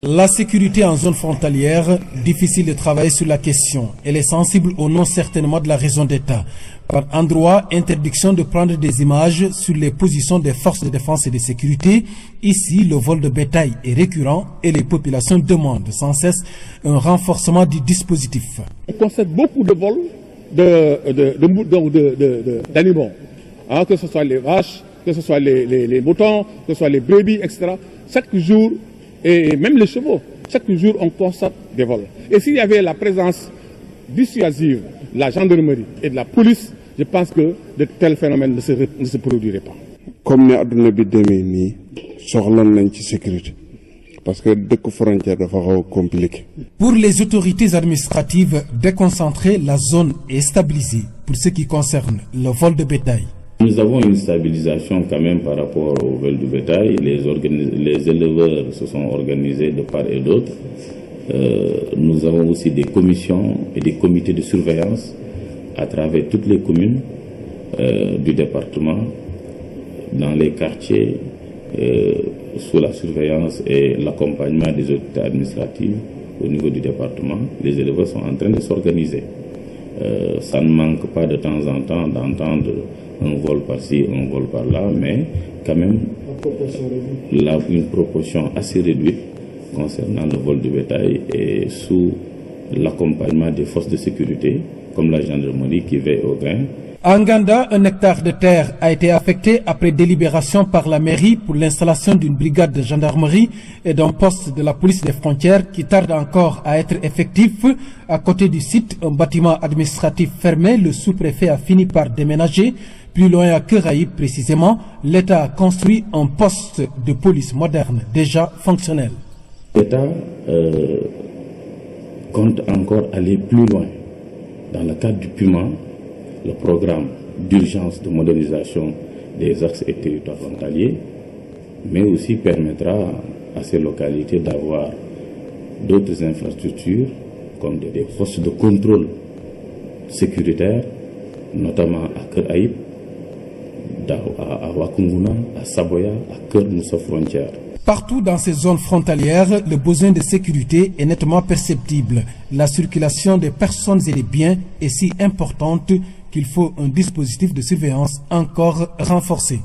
La sécurité en zone frontalière, difficile de travailler sur la question. Elle est sensible au nom certainement de la raison d'État. Par endroit, interdiction de prendre des images sur les positions des forces de défense et de sécurité. Ici, le vol de bétail est récurrent et les populations demandent sans cesse un renforcement du dispositif. On constate beaucoup de vols d'animaux, que ce soit les vaches, que ce soit les moutons, que ce soit les brebis, etc. Chaque jour, et même les chevaux, chaque jour on constate des vols. Et s'il y avait la présence dissuasive de la gendarmerie et de la police, je pense que de tels phénomènes ne se produiraient pas. Comme nous avons sécurité. Parce que dès que frontière est compliqué. Pour les autorités administratives déconcentrées, la zone est stabilisée pour ce qui concerne le vol de bétail. Nous avons une stabilisation quand même par rapport au vol du bétail. Les éleveurs se sont organisés de part et d'autre. Nous avons aussi des commissions et des comités de surveillance à travers toutes les communes du département, dans les quartiers, sous la surveillance et l'accompagnement des autorités administratives au niveau du département. Les éleveurs sont en train de s'organiser. Ça ne manque pas de temps en temps d'entendre un vol par-ci, un vol par-là, mais quand même une proportion assez réduite concernant le vol du bétail et sous l'accompagnement des forces de sécurité, comme la gendarmerie qui veille au grain. À Nganda, un hectare de terre a été affecté après délibération par la mairie pour l'installation d'une brigade de gendarmerie et d'un poste de la police des frontières qui tarde encore à être effectif. À côté du site, un bâtiment administratif fermé, le sous-préfet a fini par déménager. Plus loin à Keraï, précisément, l'État a construit un poste de police moderne déjà fonctionnel. L'État compte encore aller plus loin. Dans le cadre du PUMA, le programme d'urgence de modernisation des axes et territoires frontaliers, mais aussi permettra à ces localités d'avoir d'autres infrastructures comme des postes de contrôle sécuritaire, notamment à Keraï, à Wakunguna, à Saboya, à Keur-Moussa frontière. Partout dans ces zones frontalières, le besoin de sécurité est nettement perceptible. La circulation des personnes et des biens est si importante qu'il faut un dispositif de surveillance encore renforcé.